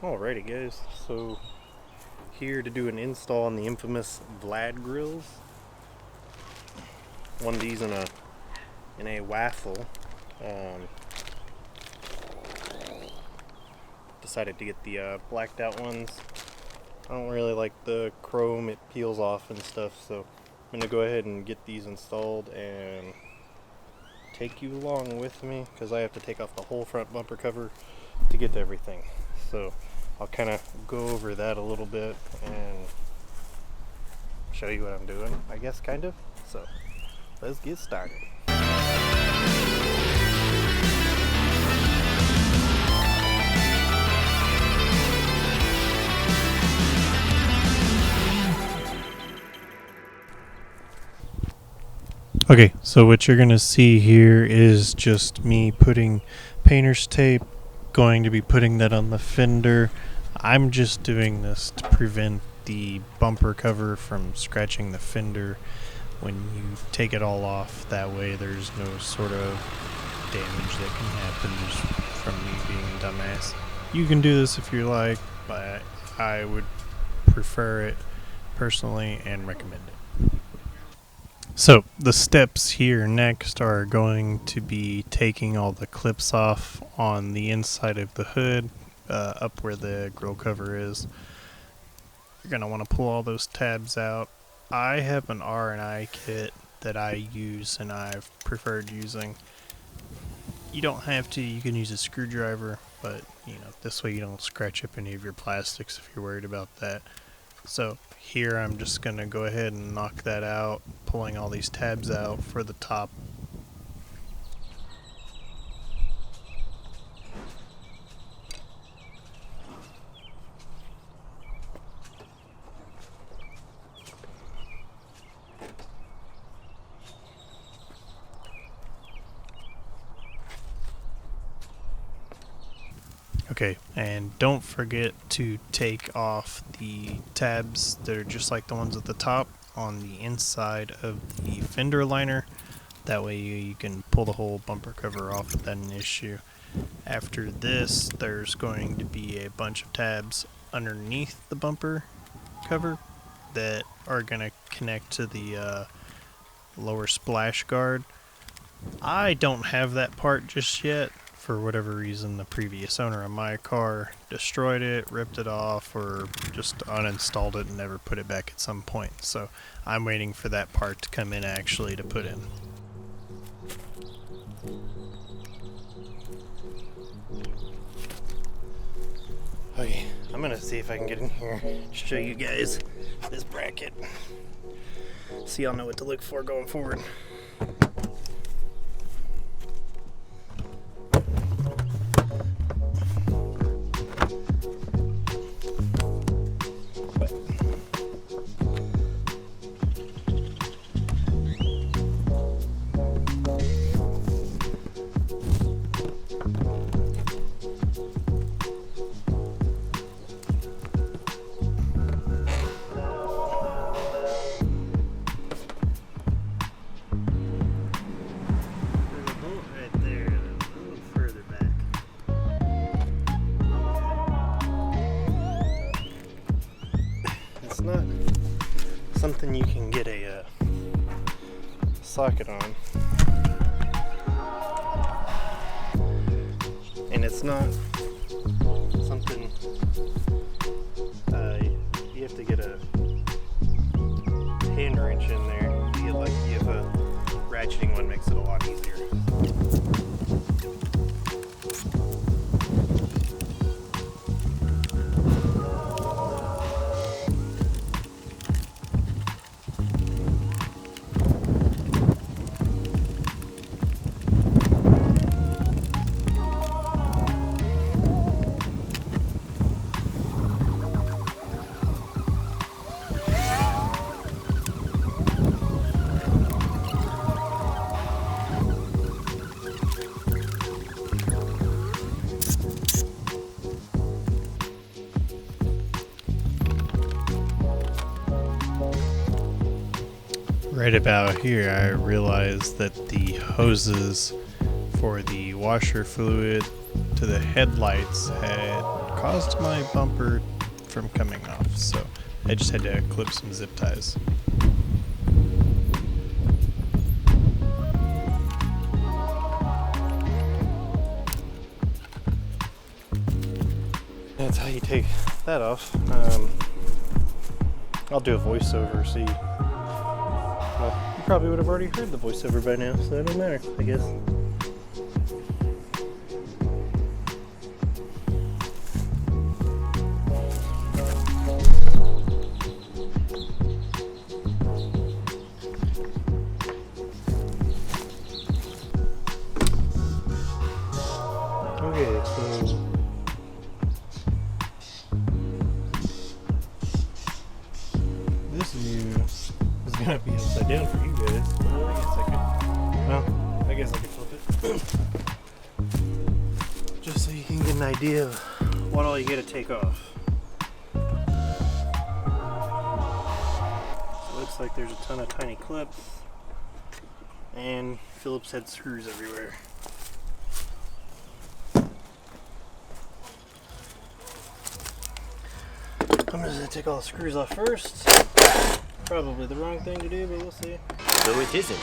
Alrighty guys, so here to do an install on the infamous Vlad grills. One of these in a waffle. Decided to get the blacked out ones. I don't really like the chrome, it peels off and stuff, so I'm gonna go ahead and get these installed and take you along with me because I have to take off the whole front bumper cover to get to everything. So I'll kind of go over that a little bit and show you what I'm doing, I guess, kind of. So let's get started. Okay, so what you're going to see here is just me putting painter's tape, going to be putting that on the fender. I'm just doing this to prevent the bumper cover from scratching the fender when you take it all off. That way there's no sort of damage that can happen just from me being a dumbass. You can do this if you like, but I would prefer it personally and recommend it. So the steps here next are going to be taking all the clips off on the inside of the hood, up where the grill cover is. You're going to want to pull all those tabs out. I have an R&I kit that I use and I've preferred using. You don't have to, you can use a screwdriver, but this way you don't scratch up any of your plastics if you're worried about that. So here I'm just going to go ahead and knock that out, pulling all these tabs out for the top. Okay, and don't forget to take off the tabs that are just like the ones at the top on the inside of the fender liner. That way you can pull the whole bumper cover off without an issue. After this, there's going to be a bunch of tabs underneath the bumper cover that are going to connect to the lower splash guard. I don't have that part just yet. For whatever reason, the previous owner of my car destroyed it, ripped it off, or just uninstalled it and never put it back at some point. So I'm waiting for that part to come in actually to put in. Okay, I'm gonna see if I can get in here and show you guys this bracket. So y'all know what to look for going forward. Not something you can get a socket on, and it's not something you have to get a hand wrench in there. You have a ratcheting one, makes it a lot easier. Right about here, I realized that the hoses for the washer fluid to the headlights had caused my bumper from coming off, so I just had to clip some zip ties. That's how you take that off. I'll do a voiceover, so well, you probably would have already heard the voiceover by now, so it don't matter, I guess. Okay, so this view is gonna be upside down for you guys. I guess I could flip it. Just so you can get an idea of what all you gotta take off. So it looks like there's a ton of tiny clips and Phillips head screws everywhere. I'm just gonna take all the screws off first. Probably the wrong thing to do, but we'll see. No, it isn't.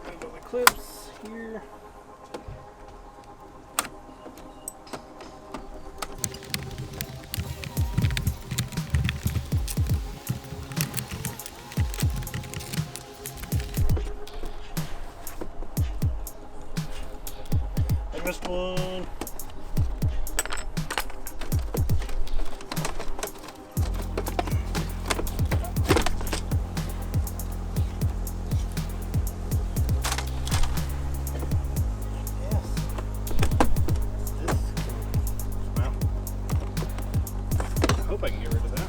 Remove all the clips here. I missed one. I hope I can get rid of that.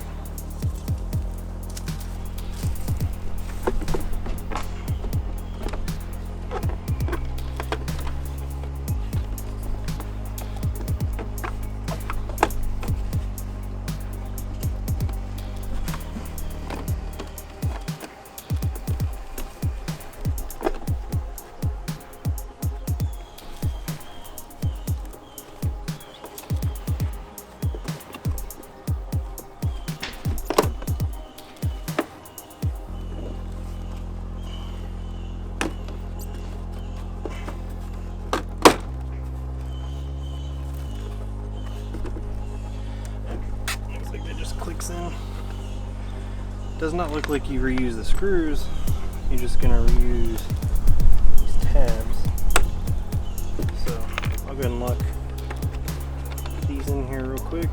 Looks like that just clicks in. Does not look like you reuse the screws. You're just gonna reuse these tabs. So I'll go ahead and lock these in here real quick.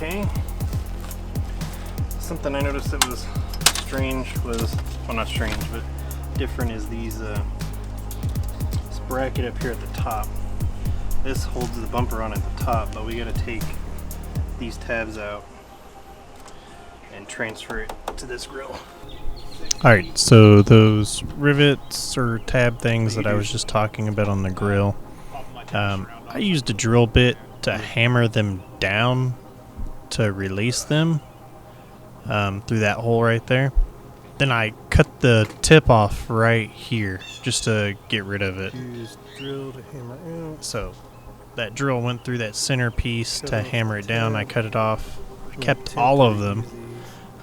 Okay. Something I noticed that was strange was, well, not strange, but different is these, this bracket up here at the top. This holds the bumper on at the top, but we gotta take these tabs out and transfer it to this grill. Alright, so those rivets or tab things that I was just talking about on the grill, I used a drill bit to hammer them down to release them through that hole right there. Then I cut the tip off right here just to get rid of it. Use drill to hammer out. So that drill went through that center piece to hammer it down. I cut it off. I kept all of them.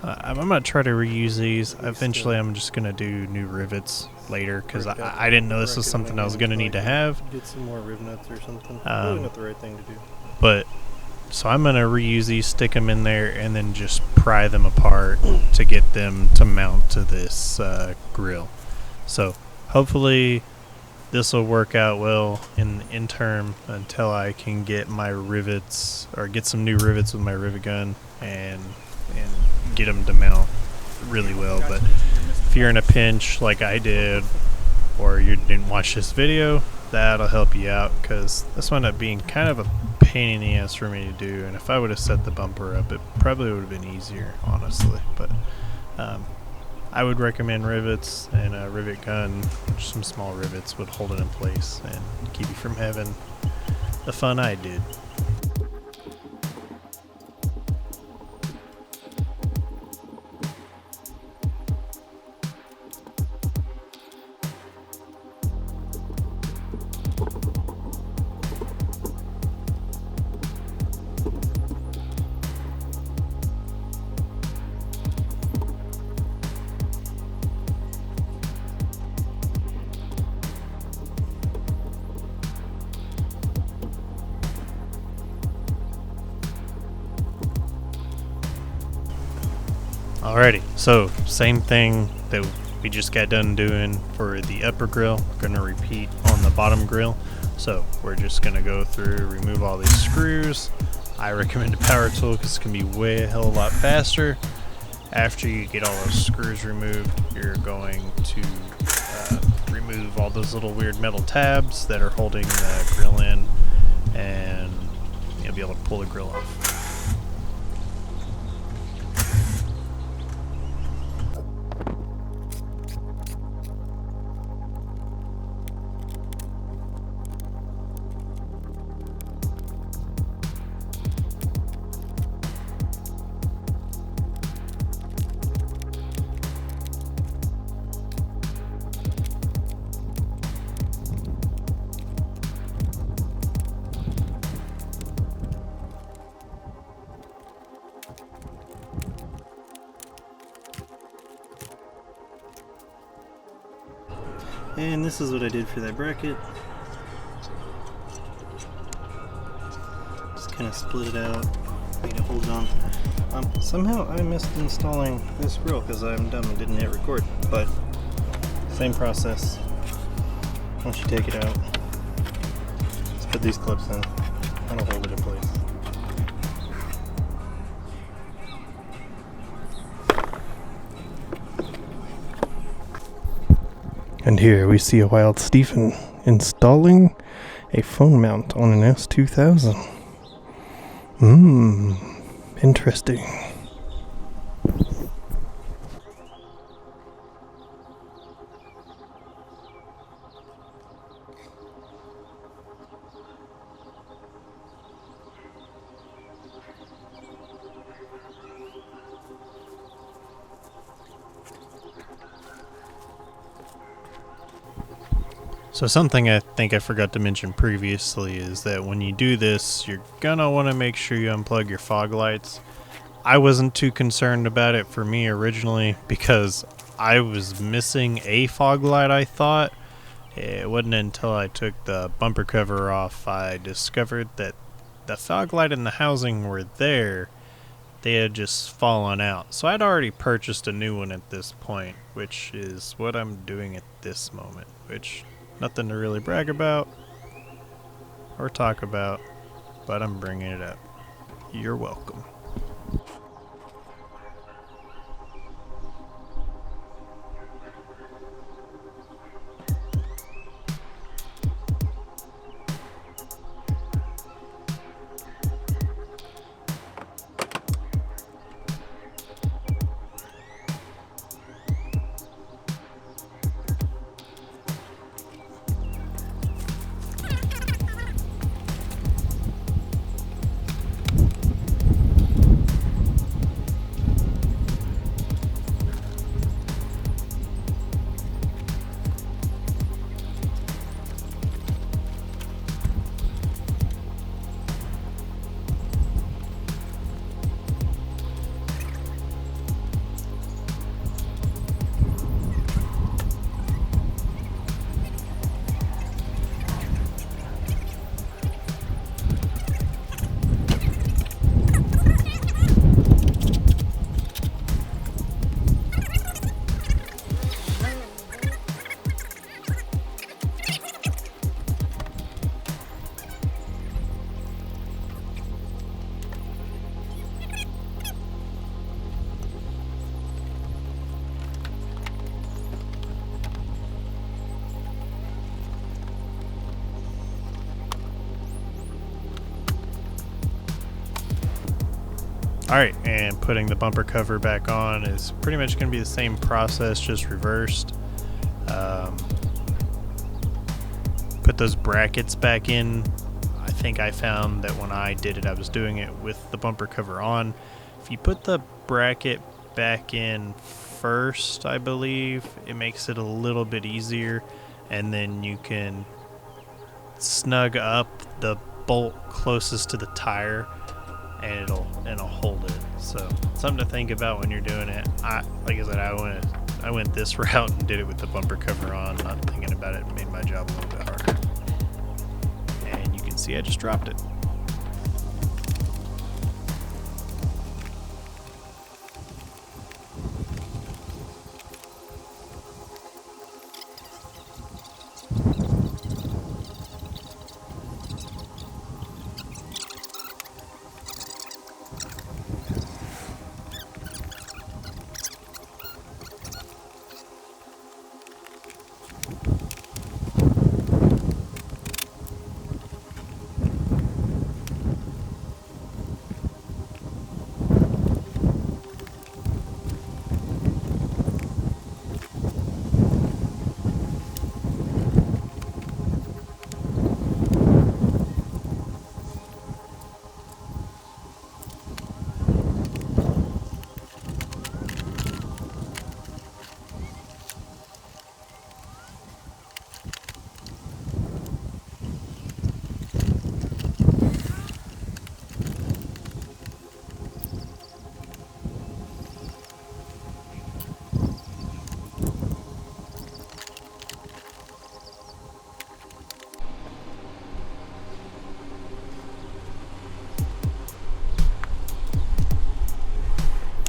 I'm going to try to reuse these. Eventually I'm just going to do new rivets later because I didn't know this was something I was going to need to have. Get some more riv nuts or something. Probably not the right thing to do. But so I'm going to reuse these, stick them in there, and then just pry them apart to get them to mount to this grill. So hopefully this will work out well in the interim until I can get my rivets, or get some new rivets with my rivet gun and get them to mount really well. But if you're in a pinch like I did, or you didn't watch this video, that'll help you out, because this wound up being kind of a pain in the ass for me to do, and if I would have set the bumper up, it probably would have been easier, honestly. But I would recommend rivets and a rivet gun. Just some small rivets would hold it in place and keep you from having the fun I did. Alrighty, so same thing that we just got done doing for the upper grill, gonna repeat on the bottom grill. So we're just gonna go through, remove all these screws. I recommend a power tool because it can be way a hell of a lot faster. After you get all those screws removed, you're going to remove all those little weird metal tabs that are holding the grill in, and you'll be able to pull the grill off. And this is what I did for that bracket. Just kind of split it out, made it hold on. Somehow I missed installing this grill because I'm dumb and didn't hit record. But same process. Once you take it out, just put these clips in. That'll hold it in place. And here we see a Wild Stephen installing a phone mount on an S2000. Interesting. So something I think I forgot to mention previously is that when you do this, you're gonna want to make sure you unplug your fog lights. I wasn't too concerned about it for me originally because I was missing a fog light, I thought. It wasn't until I took the bumper cover off I discovered that the fog light and the housing were there. They had just fallen out. So I'd already purchased a new one at this point, which is what I'm doing at this moment, which nothing to really brag about or talk about, but I'm bringing it up. You're welcome. Alright, and putting the bumper cover back on is pretty much going to be the same process, just reversed. Put those brackets back in. I think I found that when I did it, I was doing it with the bumper cover on. If you put the bracket back in first, I believe, it makes it a little bit easier, and then you can snug up the bolt closest to the tire, and it'll hold it. So something to think about when you're doing it. Like I said, I went this route and did it with the bumper cover on, not thinking about it. It made my job a little bit harder. And you can see I just dropped it.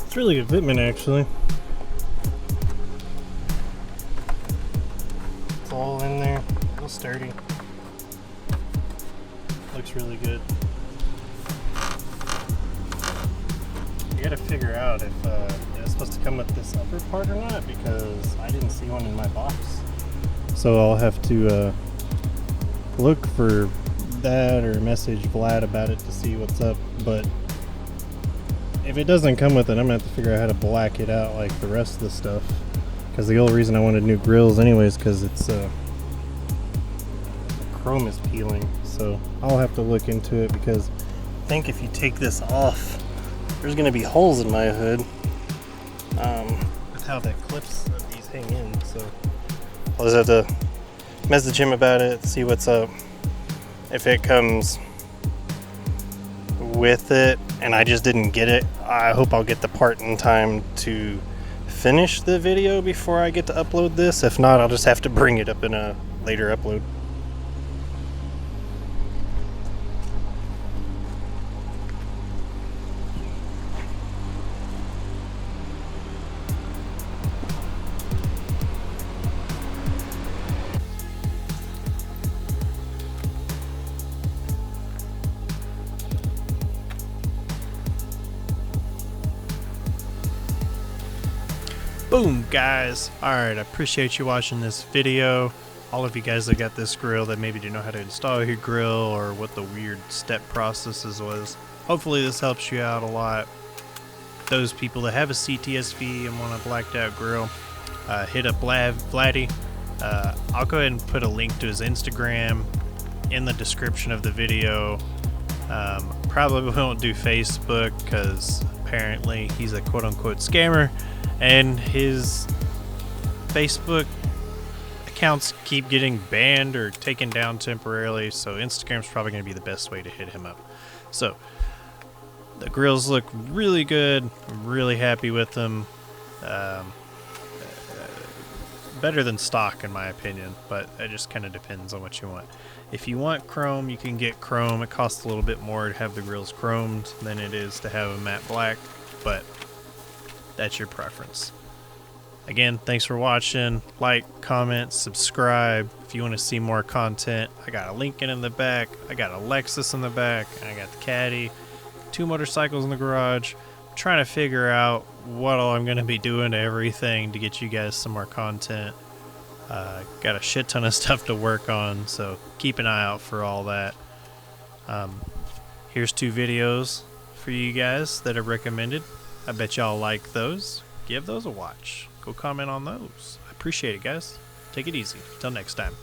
It's really good fitment, actually. It's all in there, real sturdy. Looks really good. I gotta figure out if it's supposed to come with this upper part or not, because I didn't see one in my box. So I'll have to look for that or message Vlad about it to see what's up. But if it doesn't come with it, I'm gonna have to figure out how to black it out like the rest of the stuff. Because the whole reason I wanted new grills anyways, because it's the chrome is peeling. So I'll have to look into it, because I think if you take this off, there's gonna be holes in my hood with how the clips of these hang in. So I'll just have to message him about it, see what's up. If it comes with it and I just didn't get it, I hope I'll get the part in time to finish the video before I get to upload this. If not, I'll just have to bring it up in a later upload. Boom, guys. Alright, I appreciate you watching this video. All of you guys that got this grill that maybe didn't know how to install your grill or what the weird step processes was. Hopefully this helps you out a lot. Those people that have a CTS-V and want a blacked out grill, hit up Vladi. I'll go ahead and put a link to his Instagram in the description of the video. Probably won't do Facebook because apparently he's a quote-unquote scammer, and his Facebook accounts keep getting banned or taken down temporarily, so Instagram's probably going to be the best way to hit him up. So the grills look really good. I'm really happy with them. Better than stock in my opinion, but it just kind of depends on what you want. If you want chrome, you can get chrome. It costs a little bit more to have the grills chromed than it is to have a matte black, but that's your preference. Again, thanks for watching. Like, comment, subscribe if you want to see more content. I got a Lincoln in the back. I got a Lexus in the back. I got the Caddy. 2 motorcycles in the garage. I'm trying to figure out what all I'm going to be doing to everything to get you guys some more content. Got a shit ton of stuff to work on, so keep an eye out for all that. Here's 2 videos for for you guys that are recommended. I bet y'all like those. Give those a watch. Go comment on those. I appreciate it, guys. Take it easy. Till next time.